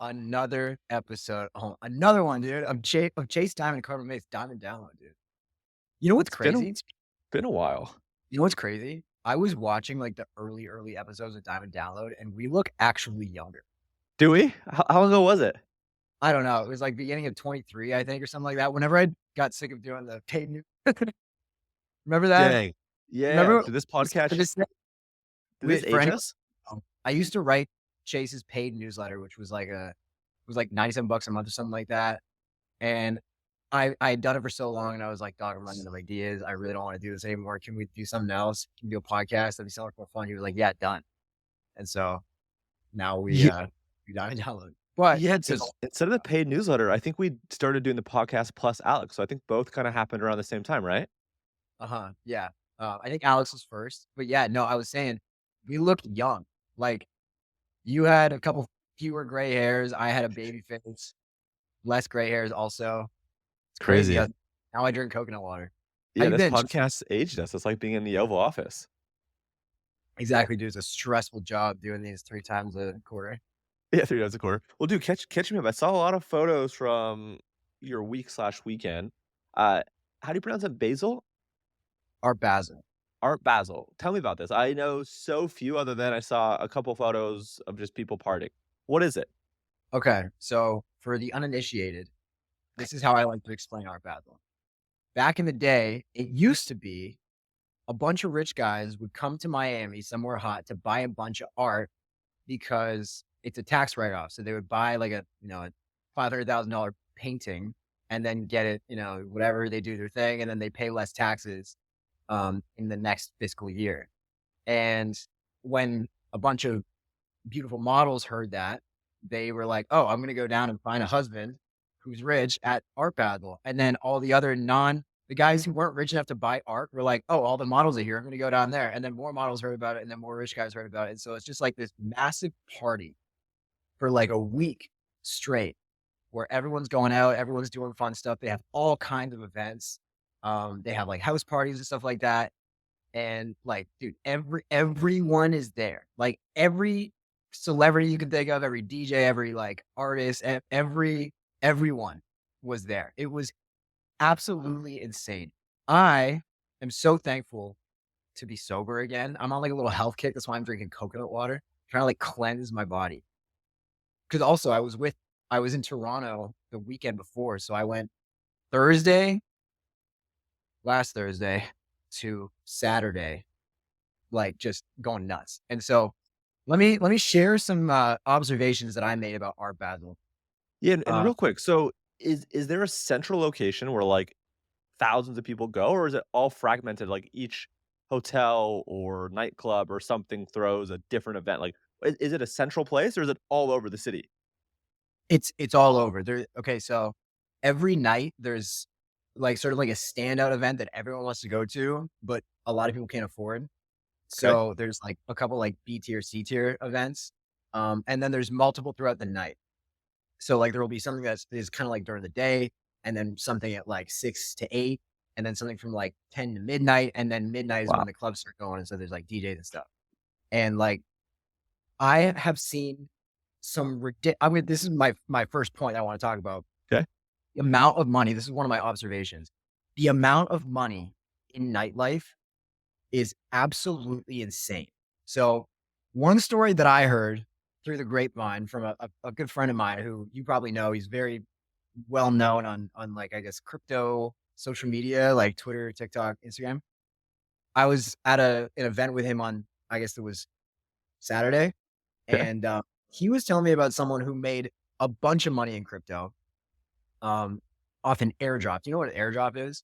Another episode. Oh, another one, dude. Of Chase Diamond and Carbon Mace Diamond Download, dude. You know what's crazy? It's been a while. You know what's crazy? I was watching like the early episodes of Diamond Download, and we look actually younger. Do we? How long ago was it? I don't know. It was like beginning of 23, I think, or something like that. Whenever I got sick of doing the paid news, remember that? Dang. Yeah. Remember Did this just for podcast this did this for age anyone, us? I used to write Chase's paid newsletter, which was like it was like 97 bucks a month or something like that. And I had done it for so long and I was like, "Dog, I'm running out of ideas. I really don't wanna do this anymore. Can we do something else? Can we do a podcast? That'd be so much more fun." He was like, "Yeah, done." And so now Ye we got to download. But yeah, it's so instead of the paid newsletter, I think we started doing the podcast plus Alex, so I think both kinda happened around the same time, right? uh-huh, yeah. I think Alex was first, but yeah, no, I was saying we looked young. Like, you had a couple fewer gray hairs, I had a baby face, less gray hairs also. It's crazy Crazy. how now I drink coconut water. How Yeah, you this been? podcast aged us. It's like being in the Oval Office. Exactly, dude, it's a stressful job doing these 3 times a quarter. Yeah, 3 times a quarter. Well, dude, catch me up. I saw a lot of photos from your week/weekend. Uh, how do you pronounce it? Basil? Art Basel. Art Basel. Tell me about this. I know so few other than I saw a couple photos of just people partying. What is it? Okay, so for the uninitiated, this is how I like to explain Art Basel. Back in the day, it used to be a bunch of rich guys would come to Miami, somewhere hot, to buy a bunch of art because it's a tax write-off. So they would buy like a $500,000 painting and then get it, whatever they do their thing, and then they pay less taxes in the next fiscal year. And when a bunch of beautiful models heard that, they were like, "Oh, I'm gonna go down and find a husband who's rich at Art Basel." And then all the other the guys who weren't rich enough to buy art were like, "Oh, all the models are here. I'm gonna go down there." And then more models heard about it, and then more rich guys heard about it. And so it's just like this massive party for like a week straight where everyone's going out, everyone's doing fun stuff. They have all kinds of events. They have like house parties and stuff like that. And like, dude, everyone is there. Like every celebrity you can think of, every DJ, every like artist, everyone was there. It was absolutely insane. I am so thankful to be sober again. I'm on like a little health kick. That's why I'm drinking coconut water, trying to like cleanse my body. Cause also I was in Toronto the weekend before. So I went Thursday, last Thursday to Saturday, like, just going nuts. And so, let me share some, observations that I made about Art Basel. Yeah, and Uh, real quick, so is there a central location where, like, thousands of people go, or is it all fragmented, like, each hotel or nightclub or something throws a different event? Like, is it a central place, or is it all over the city? it's all over. Okay, so every night there's, like, sort of like a standout event that everyone wants to go to, but a lot of people can't afford. Okay. So, there's, like, a couple, like, B tier, C tier events, and then there's multiple throughout the night. So, like, there will be something that's is kinda like during the day, and then something at, like, 6 to 8, and then something from, like, 10 to midnight, and then midnight is when Wow. the clubs start going, and so there's, like, DJs and stuff. And, like, I have seen I mean, this is my first point I wanna talk about. Okay. The amount of money, this is one of my observations. The amount of money in nightlife is absolutely insane. So, one story that I heard through the grapevine from a good friend of mine who you probably know, he's very well known on like, I guess, crypto social media, like Twitter, TikTok, Instagram. I was at an event with him on, I guess it was Saturday, Okay. and, he was telling me about someone who made a bunch of money in crypto, um, off an airdrop. Do you know what an airdrop is?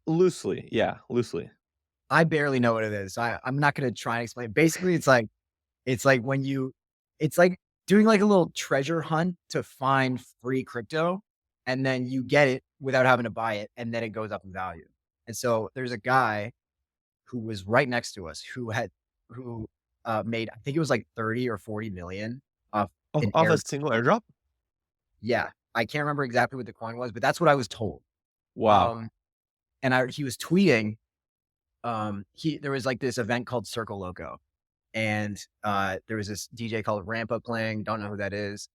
Loosely, yeah, loosely. I barely know what it is. I'm not gonna try and explain. Basically, it's like when you it's like doing like a little treasure hunt to find free crypto, and then you get it without having to buy it, and then it goes up in value. And so there's a guy who was right next to us who made, I think it was like 30 or 40 million off an Off a air. single airdrop? Yeah, I can't remember exactly what the coin was, but that's what I was told. Wow. Um, and he was tweeting, there was like this event called Circle Loco, and there was this DJ called Rampa playing. Don't know who that is.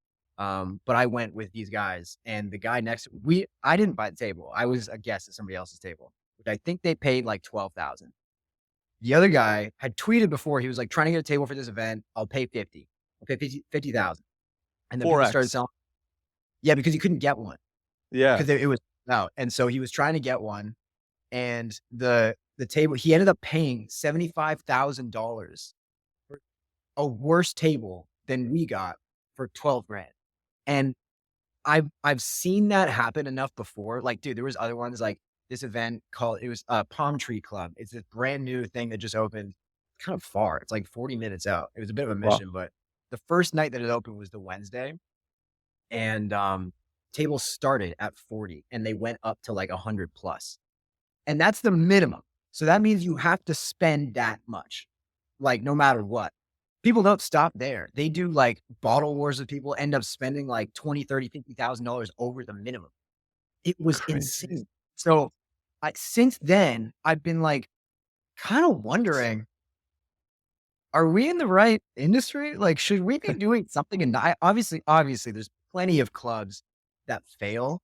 But I went with these guys, and the guy next we I didn't buy the table. I was a guest at somebody else's table, which I think they paid like 12,000. The other guy had tweeted before, he was like, "Trying to get a table for this event, I'll pay 50. I'll pay 50,000." And then people started 4x. selling. Yeah, because he couldn't get one Yeah. because it was out, and so he was trying to get one, and the table he ended up paying $75,000 for a worse table than we got for 12 grand. And I've seen that happen enough before. Like, dude, there was other ones like this event called it was Palm Tree Club. It's this brand new thing that just opened kind of far. It's like 40 minutes out. It was a bit of a Wow. mission, but the first night that it opened was the Wednesday. And tables started at 40 and they went up to like 100 plus. And that's the minimum. So that means you have to spend that much, like no matter what. People don't stop there. They do like bottle wars with people, end up spending like 20, 30, $50,000 over the minimum. It was Crazy. insane. So since then, I've been like kind of wondering, are we in the right industry? Like, should we be doing something? And I obviously, there's plenty of clubs that fail.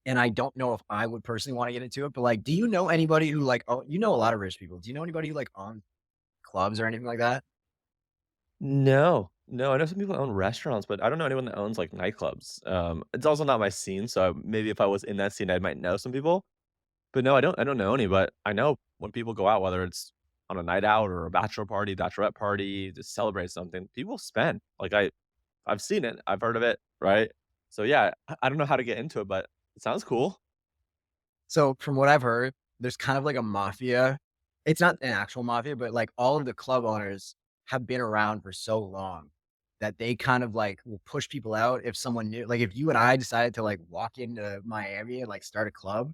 And I don't know if I would personally want to get into it, but like, do you know anybody who like, oh, you know, a lot of rich people. Do you know anybody who like owns clubs or anything like that? No. No, I know some people that own restaurants, but I don't know anyone that owns, like, nightclubs. It's also not my scene, so maybe if I was in that scene, I might know some people. But no, I don't know any, but I know when people go out, whether it's on a night out or a bachelor party, bachelorette party, to celebrate something, people spend. Like, I've seen it, I've heard of it, right? So, yeah, I don't know how to get into it, but it sounds cool. So from what I've heard, there's kind of like a mafia. It's not an actual mafia, but like all of the club owners have been around for so long that they kind of like will push people out if someone new like if you and I decided to like walk into Miami and like start a club,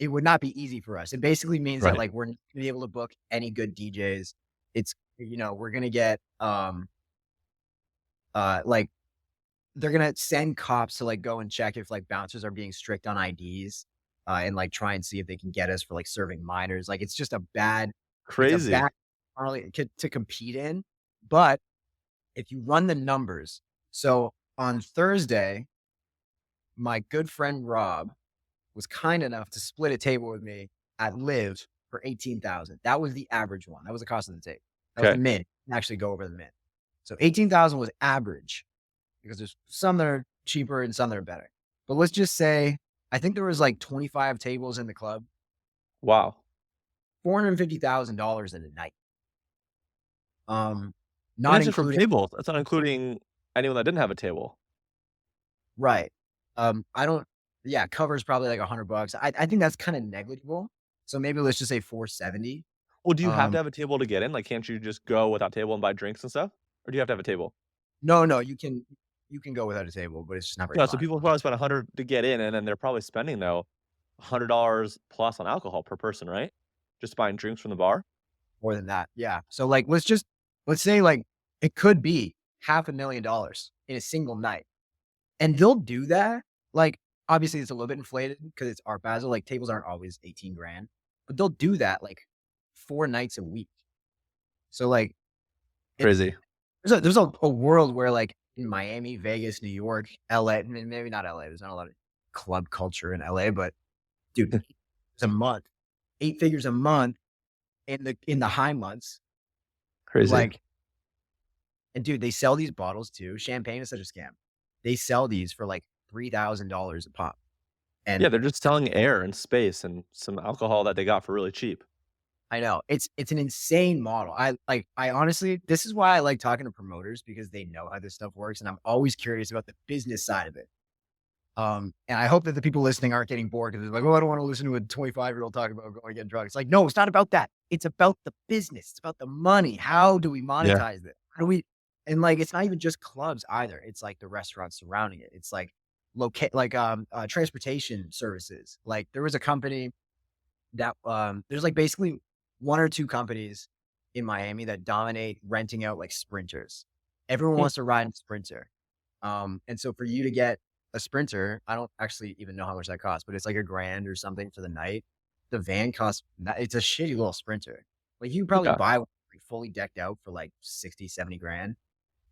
it would not be easy for us. It basically means that Right. like we're not gonna be able to book any good DJs. It's we're gonna get like they're gonna send cops to, like, go and check if, like, bouncers are being strict on IDs, and, like, try and see if they can get us for, like, serving minors. Like, it's a Crazy. bad Harley to compete in, but if you run the numbers so, on Thursday, my good friend Rob was kind enough to split a table with me at Live for 18,000. That was the average one. That was the cost of the table. That was the Okay. min. Actually go over the min. So, 18,000 was average because there's some that are cheaper and some that are better. But let's just say, I think there was like 25 tables in the club, Wow. $450,000 in a night. Um, And not that's just for including tables. That's not including anyone that didn't have a table. right. I don't yeah, covers probably like $100. I think that's kind of negligible. So maybe let's just say 470. Well, do you have to Um, have a table to get in? Like, can't you just go without table and buy drinks and stuff? Or do you have to have a table? no, you can go without a table, but it's just not very Yeah, so fun. people probably spend 100 to get in, and then they're probably spending, though, $100 plus on alcohol per person, right? Just buying drinks from the bar? More than that. Yeah. So like let's say like it could be half $1,000,000 in a single night. And they'll do that, like, obviously, it's a little bit inflated because it's Art Basel, like, tables aren't always 18 grand, but they'll do that, like, 4 nights a week. So, like, it Crazy. there's a world where, like, in Miami, Vegas, New York, LA maybe not LA, there's not a lot of club culture in LA, but, dude, it's a month, 8 figures a month in the high months, Crazy. like and, dude, they sell these bottles too, champagne is such a scam. They sell these for, like, $3,000 a pop, Yeah, and they're just selling air and space and some alcohol that they got for really cheap. I know. It's an insane model. I honestly this is why I like talking to promoters because they know how this stuff works, and I'm always curious about the business side of it. And I hope that the people listening aren't getting bored because they're like, "Oh, I don't wanna listen to a 25-year-old talk about going and getting drugs." It's like, no, it's not about that. It's about the business. It's about the money. How do we Yeah. monetize it? How do we and, like, it's not even just clubs either. It's, like, the restaurants surrounding it. It's, like, transportation services. Like, there was a company that, there's, like, basically 1 or 2 companies in Miami that dominate renting out, like, Sprinters. Everyone Hmm, wants to ride a Sprinter. And so for you to get a Sprinter, I don't actually even know how much that costs, but it's like a grand or something for the night. The van costs it's a shitty little Sprinter. Like, you can probably yeah. buy one, like, fully decked out for, like, 60, 70 grand,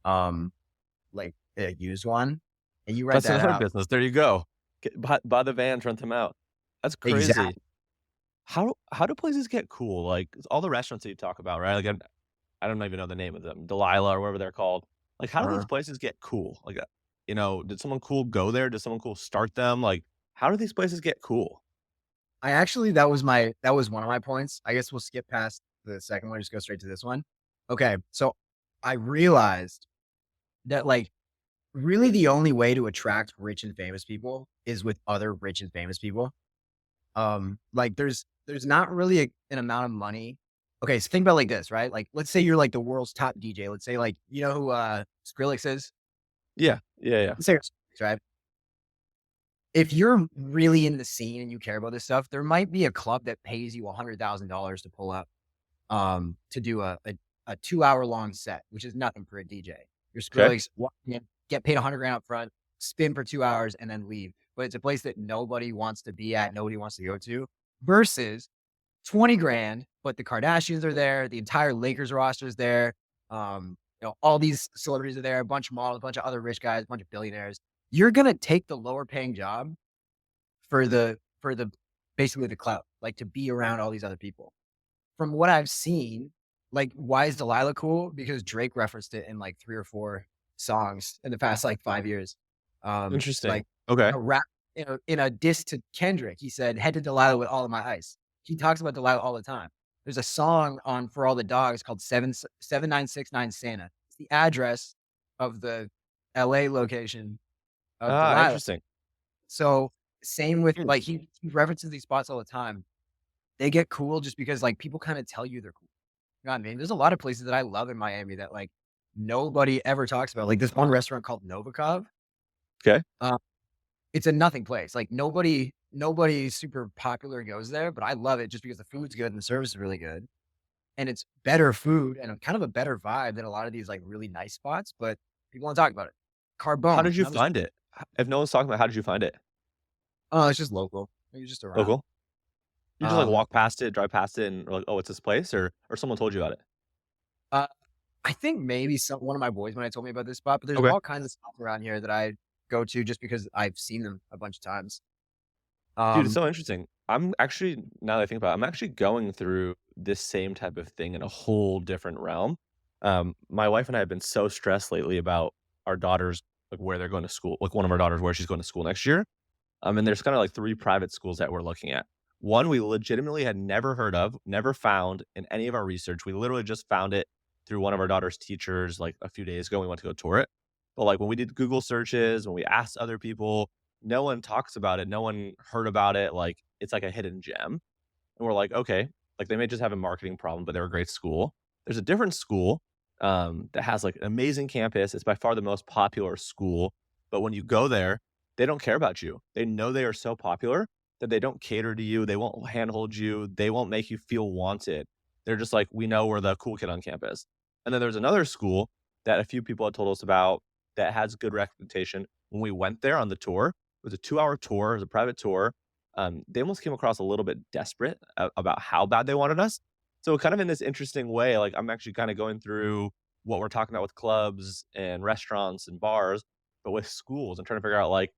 um, like, a used one. and you rent That's that another out. business. There you go. Get buy the vans, rent them out. That's crazy. Exactly. How do places get cool? Like, all the restaurants that you talk about, right? Like, I don't even know the name of them, Delilah or whatever they're called. Like, how do these Uh, places get cool? Like, did someone cool go there? Did someone cool start them? Like, how do these places get cool? I actually that was one of my points. I guess we'll skip past the second one, just go straight to this one. Okay, so I realized that, like, really the only way to attract rich and famous people is with other rich and famous people. Like, there's not really an amount of money. Okay, so think about it like this, right? Like, let's say you're, like, the world's top DJ. Let's say, like, you know who, Skrillex is? Yeah. Yeah, yeah. Let's say it's Skrillex, right? If you're really in the scene and you care about this stuff, there might be a club that pays you $100,000 to pull up, to do a 2-hour long set, which is nothing for a DJ. Your Okay. Skrillex, walk in, get paid 100 grand up front, spin for 2 hours, and then leave. But it's a place that nobody wants to be at, nobody wants to go to, versus 20 grand, but the Kardashians are there, the entire Lakers roster is there, all these celebrities are there, a bunch of models, a bunch of other rich guys, a bunch of billionaires. You're gonna take the lower paying job for the basically the clout, like, to be around all these other people. From what I've seen, like, why is Delilah cool? Because Drake referenced it in, like, 3 or 4 songs in the past, like, 5 years. Interesting. Like, Okay. in a rap in a diss to Kendrick, he said, "Head to Delilah with all of my ice." He talks about Delilah all the time. There's a song on For All the Dogs called 7969 Santa. It's the address of the LA location of Ah, Delilah. interesting. So, same with, Hmm. like, he references these spots all the time. They get cool just because, like, people kinda tell you they're cool. You know what I mean? There's a lot of places that I love in Miami that, like, nobody ever talks about. Like, this one restaurant called Novikov, Okay. uh, it's a nothing place. Like, nobody super popular goes there, but I love it just because the food's good and the service is really good, and it's better food and a kind of a better vibe than a lot of these, like, really nice spots, but people don't talk about it. How Carbone, did you another find it? If no one's talking about, how did you find it? oh, it's just local. You're just around. Local? You just, like, Um, walk past it, drive past it, and, like, "Oh, it's this place," or someone told you about it? uh I think maybe one of my boys might have told me about this spot, but there's Okay. all kinds of spots around here that I go to just because I've seen them a bunch of times. Dude, it's Um, so interesting. I'm actually now that I think about it, I'm actually going through this same type of thing in a whole different realm. My wife and I have been so stressed lately about our daughters, like, where they're going to school, like, one of our daughters, where she's going to school next year. And there's kinda, like, 3 private schools that we're looking at. One we legitimately had never heard of, never found in any of our research. We literally just found it through one of our daughter's teachers, like, a few days ago, we went to go tour it. But, like, when we did Google searches, when we asked other people, no one talks about it, no one heard about it, like, it's like a hidden gem. And we're like, "Okay." Like, they may just have a marketing problem, but they're a great school. There's a different school, that has, like, an amazing campus. It's by far the most popular school, but when you go there, they don't care about you. They know they are so popular that they don't cater to you, they won't handhold you, they won't make you feel wanted. They're just like, "We know we're the cool kid on campus." And then there's another school that a few people had told us about that has good reputation. When we went there on the tour, it was a 2-hour tour, it was a private tour. They almost came across a little bit desperate about how bad they wanted us. So kind of in this interesting way, like, I'm actually kinda going through what we're talking about with clubs and restaurants and bars, but with schools and trying to figure out, like,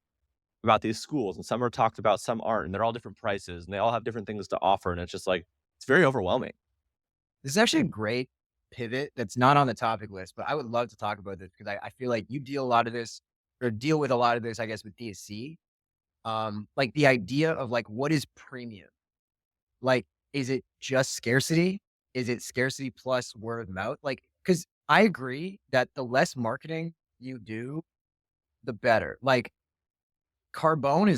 about these schools, and some are talked about, some aren't, and they're all different prices, and they all have different things to offer, and it's just, like, it's very overwhelming. this is actually a great pivot that's not on the topic list, but I would love to talk about this because I feel like you deal a lot of this or deal with a lot of this, I guess, with DSC. Like the idea of like what is premium? Like, is it just scarcity? Is it scarcity plus word of mouth? Like, because I agree that the less marketing you do, the better. Like, Carbone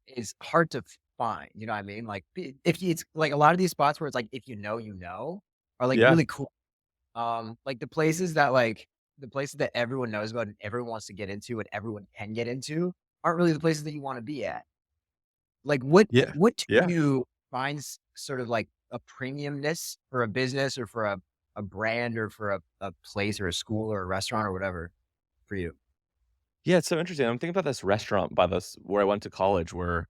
is hard to find. You know what I mean? Like, if it's like a lot of these spots where it's like if you know, are like Yeah. really cool. Like the places that everyone knows about and everyone wants to get into and everyone can get into aren't really the places that you want to be at. Like, Yeah. what to Yeah. you finds sort of like a premiumness for a business or for a brand or for a place or a school or a restaurant or whatever for you? Yeah, it's so interesting. I'm thinking about this restaurant by this where I went to college where,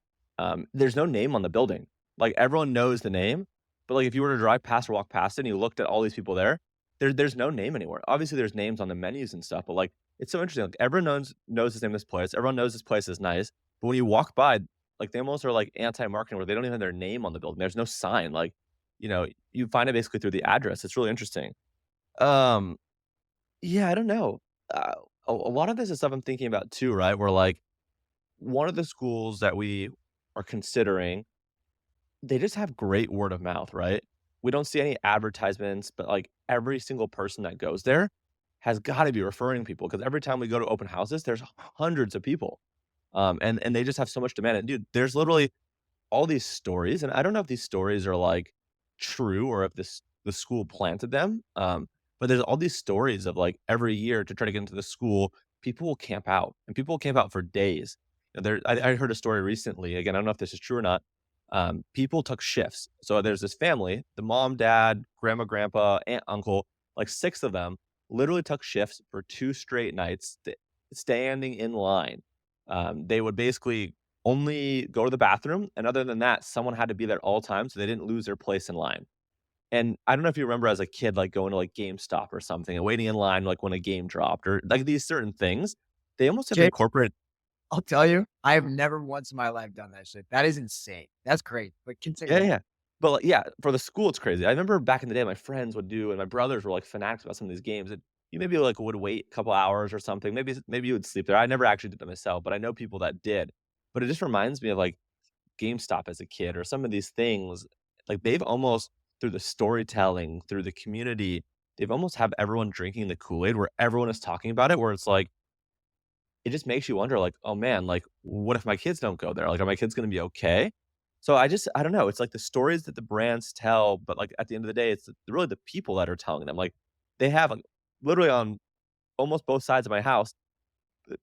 there's no name on the building. Like, everyone knows the name, but, like, if you were to drive past or walk past it and you looked at all these people there, there's no name anywhere. Obviously, there's names on the menus and stuff, but, like, it's so interesting, like, everyone knows the name of this place, everyone knows this place is nice, but when you walk by, like, they almost are, like, anti-marketing where they don't even have their name on the building, there's no sign, like, you find it basically through the address, it's really interesting. Um, yeah, I don't know. Uh, a lot of this is stuff I'm thinking about too, right? Where, like, one of the schools that we are considering, they just have great word of mouth, right? We don't see any advertisements, but, like, every single person that goes there has gotta be referring people because every time we go to open houses, there's hundreds of people, and they just have so much demand, and dude, there's literally all these stories, and I don't know if these stories are, like, true or if the school planted them, but there's all these stories of, like, every year to try to get into the school, people will camp out, and people will camp out for days. I heard a story recently, again, I don't know if this is true or not, people took shifts. So there's this family, the mom, dad, grandma, grandpa, aunt, uncle, like 6 of them literally took shifts for 2 straight nights, standing in line. They would basically only go to the bathroom, and other than that, someone had to be there at all times so they didn't lose their place in line. And I don't know if you remember as a kid, like, going to, like, GameStop or something and waiting in line, like, when a game dropped or, like, these certain things, they almost have Jay, incorporated. I'll tell you, I have never once in my life done that shit. That is insane. That's great, but Yeah, continue. yeah. But, like, yeah, for the school, it's crazy. I remember back in the day, my friends would do and my brothers were, like, fanatics about some of these games, and you maybe, like, would wait a couple hours or something. Maybe you would sleep there. I never actually did it myself, but I know people that did. But it just reminds me of, like, GameStop as a kid or some of these things, like, they've almost through the storytelling, through the community, they've almost have everyone drinking the Kool-Aid where everyone is talking about it, where it's like, it just makes you wonder, like, "Oh, man, like, what if my kids don't go there? Like, are my kids gonna be okay?" So I don't know, it's like the stories that the brands tell, but, like, at the end of the day, it's really the people that are telling them, like, they have, like, literally on almost both sides of my house,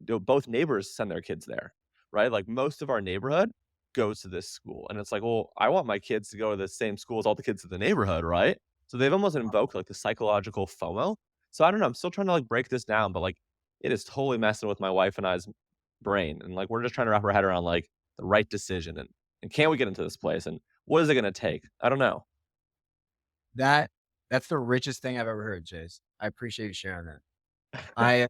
both neighbors send their kids there, right? Like, most of our neighborhood goes to this school, and it's like, well, I want my kids to go to the same school as all the kids in the neighborhood, right? So they've almost invoked, like, the psychological FOMO. So I don't know, I'm still trying to, like, break this down, but, like, it is totally messing with my wife and I's brain, and, like, we're just trying to wrap our head around, like, the right decision, and can we get into this place, and what is it gonna take? I don't know. That that's the richest thing I've ever heard, Chase. I appreciate you sharing that. I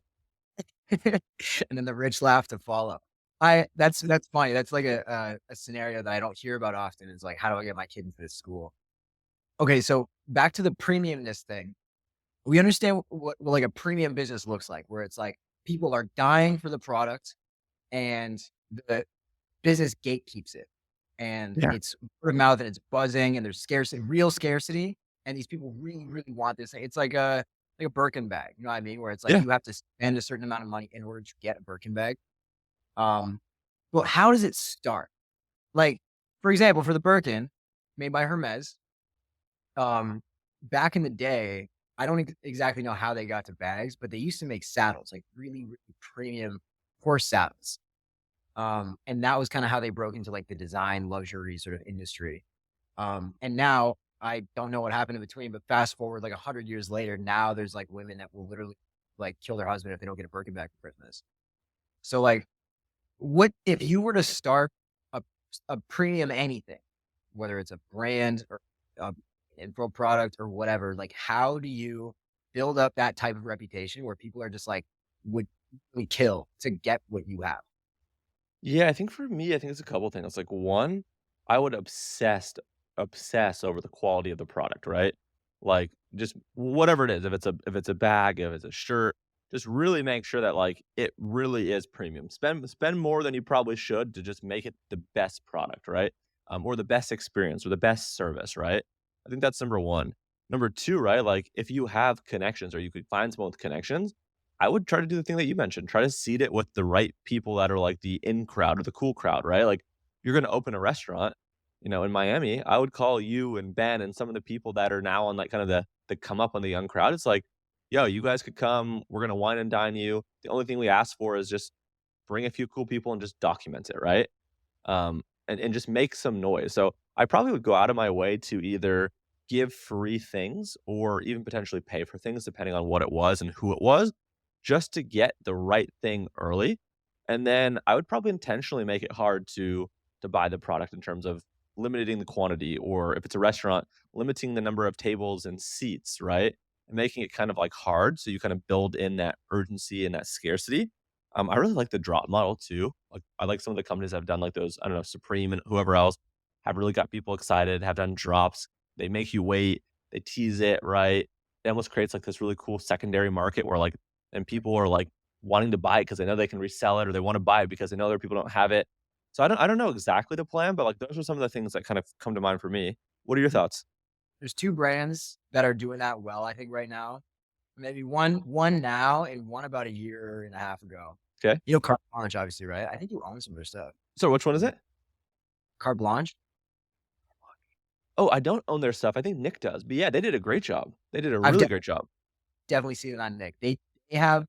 and then the rich laugh to follow. I that's funny. That's like a scenario that I don't hear about often is like, how do I get my kid into this school? Okay, so back to the premiumness thing. We understand what like a premium business looks like, where it's like people are dying for the product and the business gatekeeps it. And Yeah. it's word of mouth and it's buzzing and there's scarcity, real scarcity. And these people really, really want this. It's like a Birkin bag. You know what I mean? Where it's like Yeah. you have to spend a certain amount of money in order to get a Birkin bag. Um, well, how does it start? Like, for example, for the Birkin made by Hermes, um, back in the day, I don't exactly know how they got to bags, but they used to make saddles, like really, really premium horse saddles. And that was kind of how they broke into like the design luxury sort of industry. And now I don't know what happened in between, but fast forward like 100 years later, now there's like women that will literally like kill their husband if they don't get a Birkin bag for Christmas. So like, what if you were to start a a premium anything, whether it's a brand or a info product or whatever, like how do you build up that type of reputation where people are just like would really kill to get what you have? Yeah, I think for me, I think it's a couple things. Like, one, I would obsess over the quality of the product, right? Like, just whatever it is, if it's a bag, if it's a shirt, just really make sure that, like, it really is premium. Spend more than you probably should to just make it the best product, right? Or the best experience or the best service, right? I think that's number one. Number two, right? Like, if you have connections or you could find someone with connections, I would try to do the thing that you mentioned, try to seed it with the right people that are like the in crowd or the cool crowd, right? Like, you're gonna open a restaurant, in Miami, I would call you and Ben and some of the people that are now on like kind of the come up on the young crowd. It's like, yo, you guys could come. We're gonna wine and dine you. The only thing we ask for is just bring a few cool people and just document it, right? And just make some noise. So I probably would go out of my way to either give free things or even potentially pay for things depending on what it was and who it was, just to get the right thing early. And then I would probably intentionally make it hard to buy the product in terms of limiting the quantity, or if it's a restaurant, limiting the number of tables and seats, right? and making it kind of like hard. So you kind of build in that urgency and that scarcity. I really like the drop model too. Like I like some of the companies that have done like those, I don't know, Supreme and whoever else have really got people excited, have done drops. They make you wait, they tease it, right? It almost creates like this really cool secondary market where like, and people are like wanting to buy it because they know they can resell it or they want to buy it because they know other people don't have it. So I don't know exactly the plan, but like those are some of the things that kind of come to mind for me. What are your Mm, thoughts? there's 2 brands that are doing that well, I think, right now. Maybe one now and one about a year and a half ago. Okay. You know Carte Blanche, obviously, right? I think you own some of their stuff. So which one is Mhm. it? Carte Blanche? Oh, I don't own their stuff. I think Nick does. But yeah, they did a great job. They did a I've really great job. definitely seen it on Nick. They have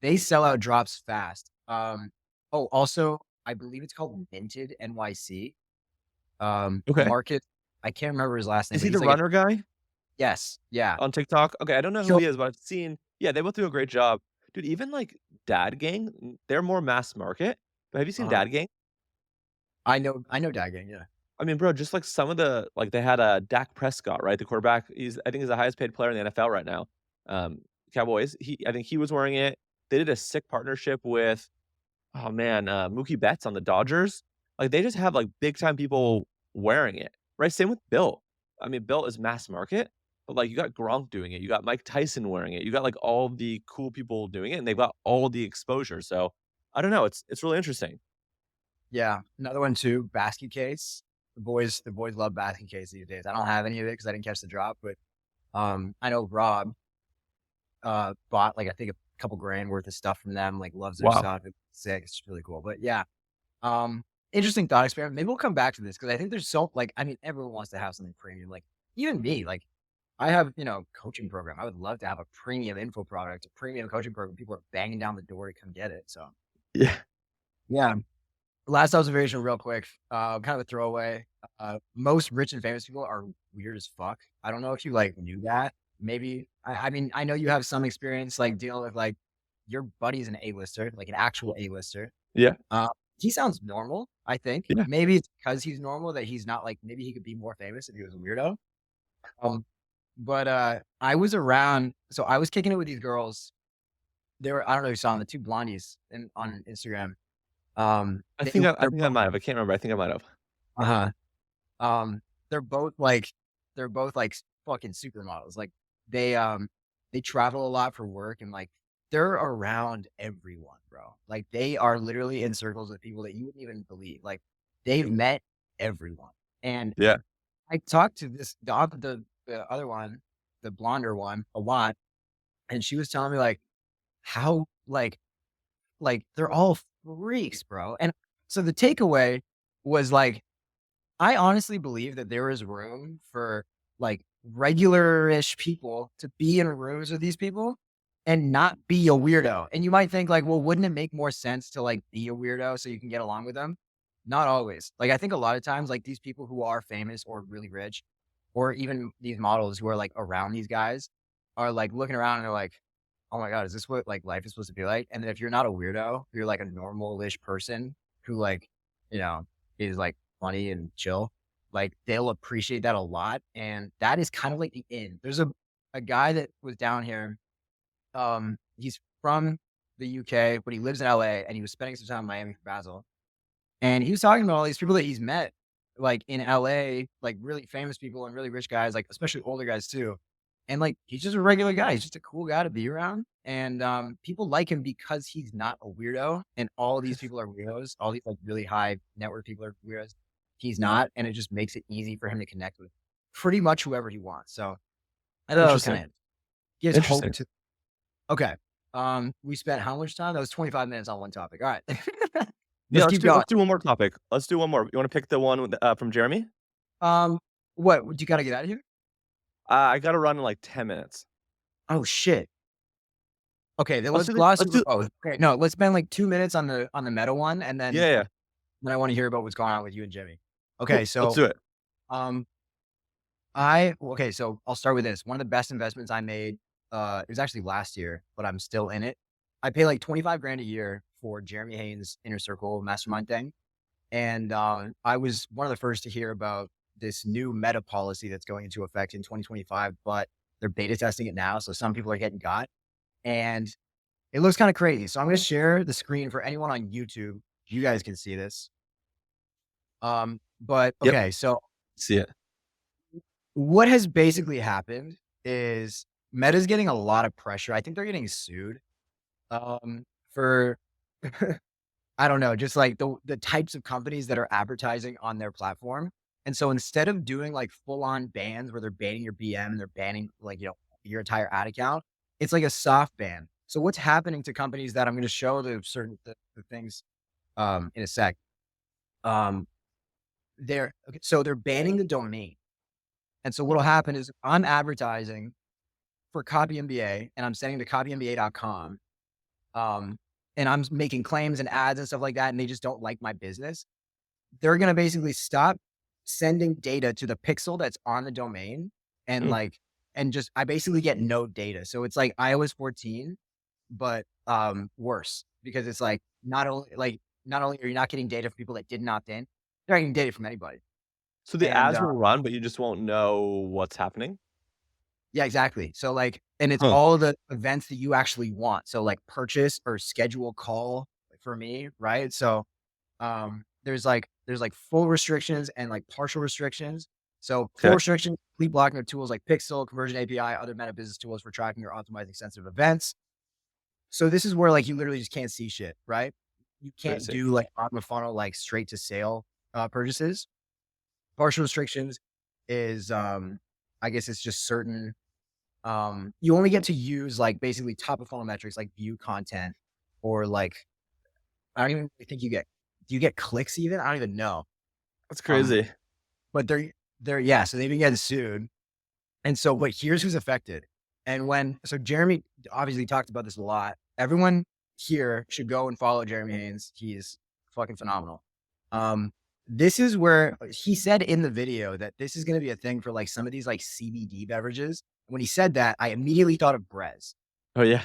they sell out drops fast. Oh, also, I believe it's called Minted NYC. Okay. Market I can't remember his last name, Is but he the he's like a runner guy yes, yeah. on TikTok? Okay, I don't know who So he is, but I've seen yeah, they both do a great job. Dude, even like Dad Gang, they're more mass market. But have you seen uh-huh. Dad Gang? I know Dagang, yeah. I mean, bro, just like some of the like they had a Dak Prescott, right? The quarterback. I think he's the highest paid player in the NFL right now. Um, Cowboys. I think he was wearing it. They did a sick partnership with oh man, Mookie Betts on the Dodgers. Like they just have like big time people wearing it, right? Same with Bill. I mean, Bill is mass market, but like you got Gronk doing it, you got Mike Tyson wearing it, you got like all the cool people doing it, and they've got all the exposure. So I don't know. It's really interesting. Yeah, another one too, basket case. The boys love basket case these days. I don't have any of it because I didn't catch the drop, but, I know Rob, bought, like, I think a couple grand worth of stuff from them, like, loves their Wow. stuff. It's sick. It's really cool, but yeah, um, interesting thought experiment. Maybe we'll come back to this because I think there's so like, I mean, everyone wants to have something premium, like, even me, like, I have, coaching program. I would love to have a premium info product, a premium coaching program. People are banging down the door to come get it, so, Yeah. yeah. Last observation real quick, kind of a throwaway. Most rich and famous people are weird as fuck. I don't know if you, like, knew that. Maybe I mean, I know you have some experience, like, dealing with, like your buddy's an A-lister, like, an actual A-lister. Yeah. Uh, he sounds normal, I think. Yeah. Maybe it's because he's normal that he's not, like maybe he could be more famous if he was a weirdo. Um, but, I was around so I was kicking it with these girls. They were I don't know if you saw them, the 2 blondies on Instagram. I They're think I both might have. I can't remember. I think I might have. uh-huh. Um, they're both like fucking supermodels. Like they travel a lot for work and like they're around everyone, bro. Like they are literally in circles with people that you wouldn't even believe. Like they've met everyone. And Yeah. I talked to the other one, the blonder one, a lot, and she was telling me like how they're all freaks, bro. And so the takeaway was like I honestly believe that there is room for, like, regular-ish people to be in rooms with these people and not be a weirdo, and you might think, like, "Well, wouldn't it make more sense to, like, be a weirdo so you can get along with them?" Not always. Like, I think a lot of times, like, these people who are famous or really rich, or even these models who are, like, around these guys are, like, looking around and they're like, "Oh my god, is this what, like, life is supposed to be like?" And then if you're not a weirdo, you're, like, a normal-ish person who, like, you know, is, like, funny and chill, like, they'll appreciate that a lot, and that is kind of like the in. There's a guy that was down here, he's from the UK, but he lives in LA, and he was spending some time in Miami for Basel, and he was talking about all these people that he's met, like, in LA, like, really famous people and really rich guys, like, especially older guys too, and, like, he's just a regular guy, he's just a cool guy to be around, and, people like him because he's not a weirdo, and all these people are weirdos, all these, like, really high network people are weirdos. He's not, and it just makes it easy for him to connect with pretty much whoever he wants, so I thought that was Interesting. kinda gives hope Interesting. to okay, we spent how much time? That was 25 minutes on one topic, alright. Yeah, Let's keep going. let's do one more topic. Let's do one more. You wanna pick the one with, from Jeremy? Um, what, you gotta get out of here? I gotta run in like 10 minutes. Oh, shit. Okay, then Let's let's do the gloss let's over do both. Okay, no, let's spend, like, 2 minutes on the meta one, and yeah, yeah. then I wanna hear about what's going on with you and Jimmy. Okay, Cool. Let's so, do it. um, so I'll start with this. One of the best investments I made, it was actually last year, but I'm still in it. I pay, like, 25 grand a year for Jeremy Haynes' Inner Circle mastermind thing, and, I was one of the first to hear about this new meta policy that's going into effect in 2025, but They're beta testing it now, so some people are getting got, and it looks kinda crazy. So I'm gonna share the screen for anyone on YouTube. You guys can see this. But Yep, okay, so see it. what has basically happened is Meta's getting a lot of pressure. I think they're getting sued, for I don't know, just like the types of companies that are advertising on their platform. And so instead of doing like full on bans where they're banning your BM and they're banning like, your entire ad account, it's like a soft ban. So what's happening to companies that I'm going to show the things in a sec. Um they're banning the domain. And so what'll happen is I'm advertising for Copy MBA and I'm sending to copymba.com. And I'm making claims and ads and stuff like that, and they just don't like my business. They're gonna basically stop sending data to the pixel that's on the domain and Mm. just I basically get no data. So it's like iOS 14, but worse because it's like not only are you not getting data from people that didn't opt in, you're not getting data from anybody. So the And ads will run, but you just won't know what's happening? yeah, exactly. So and it's Huh, all the events that you actually want. So like purchase or schedule call for me, right? So there's full restrictions and like partial restrictions. So full okay. restrictions, complete blocking of tools like Pixel, Conversion API, other meta business tools for tracking or optimizing sensitive events. So this is where like you literally just can't see shit, right? You can't Crazy. do like bottom of funnel, like straight to sale purchases. Partial restrictions is I guess it's just certain you only get to use like basically top of funnel metrics like view content or like I don't even think do you get clicks even? I don't even know. That's Um, crazy. but they're yeah, so they've been getting sued. And so, but here's who's affected. And so Jeremy obviously talked about this a lot. Everyone here should go and follow Jeremy Haynes. He's fucking phenomenal. Um, this is where he said in the video that this is going to be a thing for like some of these like CBD beverages. When he said that, I immediately thought of Brez. Oh, yeah.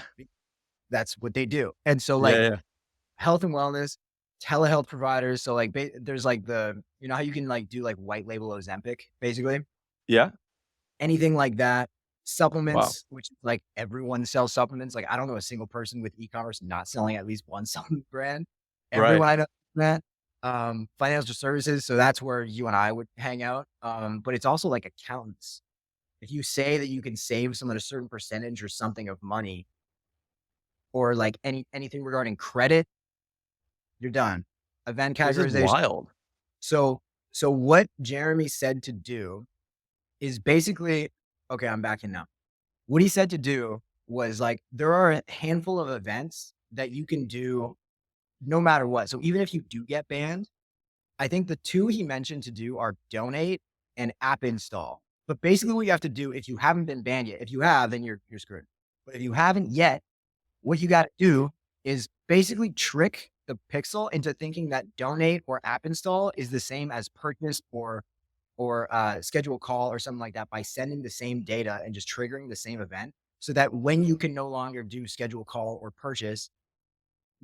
That's what they do. And so Yeah, like yeah. health and wellness, telehealth providers. So like there's like how you can like do like white label Ozempic, basically Yeah? anything like that. Wow. Supplements, which like everyone sells supplements. Like I don't know a single person with e-commerce not selling at least one supplement brand. Right. Everyone I know that. Financial services. So that's where you and I would hang out. But it's also like accountants. If you say that you can save someone a certain percentage or something of money, or like anything regarding credit, you're done. Event This is categorization. wild. So so what Jeremy said to do is basically okay, I'm back in now. What he said to do was like there are a handful of events that you can do no matter what. So even if you do get banned, I think the two he mentioned to do are donate and app install. But basically what you have to do if you haven't been banned yet, if you have, then you're screwed. But if you haven't yet, what you got to do is basically trick the pixel into thinking that donate or app install is the same as purchase or schedule a call or something like that by sending the same data and just triggering the same event so that when you can no longer do schedule a call or purchase,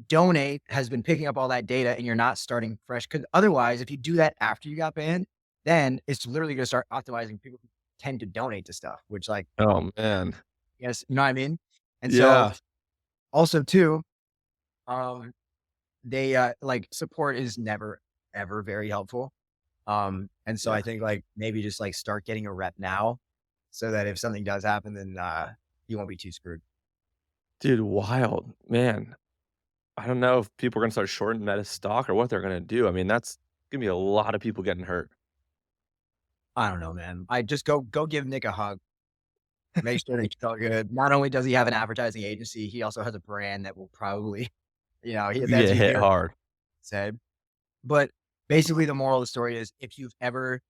donate has been picking up all that data and you're not starting fresh. Because otherwise, if you do that after you got banned, then it's literally going to start optimizing people who tend to donate to stuff, which like, Oh, man. yes, you know what I mean? And so Yeah. also too, um, they like support is never ever very helpful. And so Yeah. I think like maybe just like start getting a rep now so that if something does happen, then you won't be too screwed. Dude, wild. Man, I don't know if people are gonna start shorting Meta stock or what they're gonna do. I mean, that's gonna be a lot of people getting hurt. I don't know, man. I just go give Nick a hug. Make sure that he's all good. Not only does he have an advertising agency, he also has a brand that will probably, You that's get you hit hear hard. said. But basically the moral of the story is if you've ever,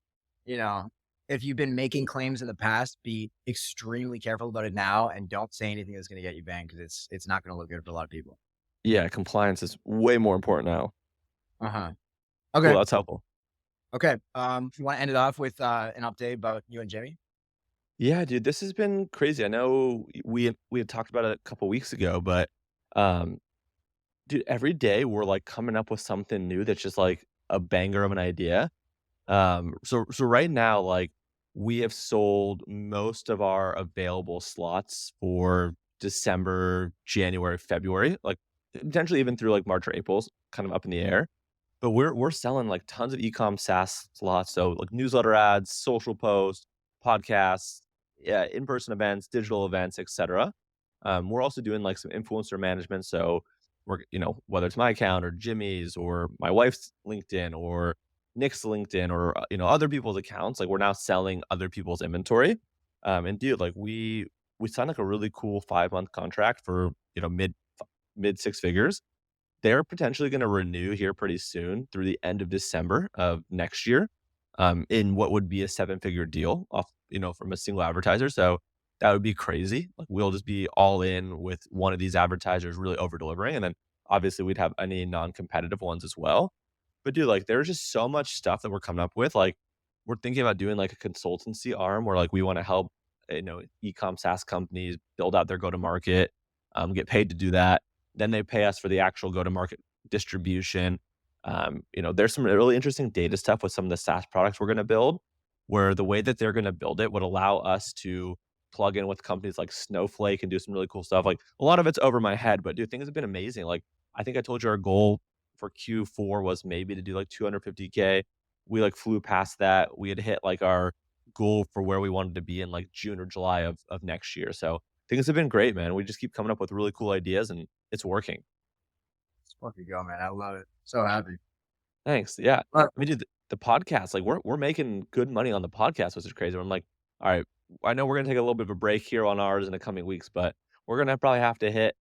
you know, if you've been making claims in the past, be extremely careful about it now and don't say anything that's going to get you banned because it's not going to look good for a lot of people. Yeah, compliance is way more important now. Uh-huh. Cool, Okay. that's helpful. Okay. If you want to end it off with an update about you and Jimmy. Yeah, dude, this has been crazy. I know we had talked about it a couple weeks ago, but, um, dude, every day we're, like, coming up with something new that's just, like, a banger of an idea. So right now, like, we have sold most of our available slots for December, January, February, like, potentially even through, like, March or April's kind of up in the air. But we're selling, like, tons of e-com SaaS slots, so, like, newsletter ads, social posts, podcasts, yeah, in-person events, digital events, etcetera. We're also doing, like, some influencer management, so whether it's my account or Jimmy's or my wife's LinkedIn or Nick's LinkedIn or, other people's accounts, like, we're now selling other people's inventory. And dude, like, we signed, like, a really cool 5-month contract for, mid 6 figures. They're potentially gonna renew here pretty soon through the end of December of next year, in what would be a seven-figure deal from a single advertiser, so that would be crazy. Like, we'll just be all in with one of these advertisers really over-delivering, and then obviously we'd have any non-competitive ones as well. But dude, like, there's just so much stuff that we're coming up with, like, we're thinking about doing, like, a consultancy arm where, like, we wanna help, e-com SaaS companies build out their go-to-market, get paid to do that. Then they pay us for the actual go-to-market distribution. There's some really interesting data stuff with some of the SaaS products we're gonna build, where the way that they're gonna build it would allow us to plug in with companies like Snowflake and do some really cool stuff. Like, a lot of it's over my head, but dude, things have been amazing. Like, I think I told you our goal for Q4 was maybe to do like 250K. We like flew past that. We had hit like our goal for where we wanted to be in like June or July of next year. So things have been great, man. We just keep coming up with really cool ideas and it's working. Let's fucking go, man. I love it. So happy. Thanks. Yeah. But I mean, dude, the podcast, like we're making good money on the podcast, which is crazy. I'm like, all right, I know we're gonna take a little bit of a break here on ours in the coming weeks, but we're gonna probably have to hit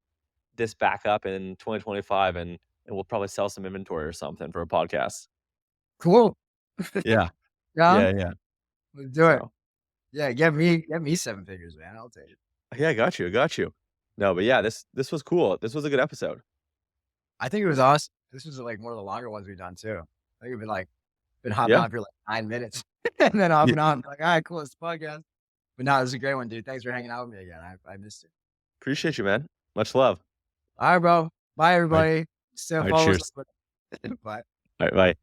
this back up in 2025 and we'll probably sell some inventory or something for a podcast. cool. Yeah. Yeah, Yeah, yeah. let's do it. So Yeah, get me 7 figures, man. I'll take it. yeah, I got you. I got you. No, but yeah, this was cool. This was a good episode. I think it was awesome. This was, like, one of the longer ones we've done too. I think we've been hopping Yeah. on for, like, 9 minutes and then off Yeah. and on, like, "Alright, cool, it's a podcast." But no, this is a great one, dude. Thanks for hanging out with me again. I missed it. Appreciate you, man. Much love. Alright, bro. Bye, All right. everybody. Still All right. follow us Cheers. on Bye. All right. Bye.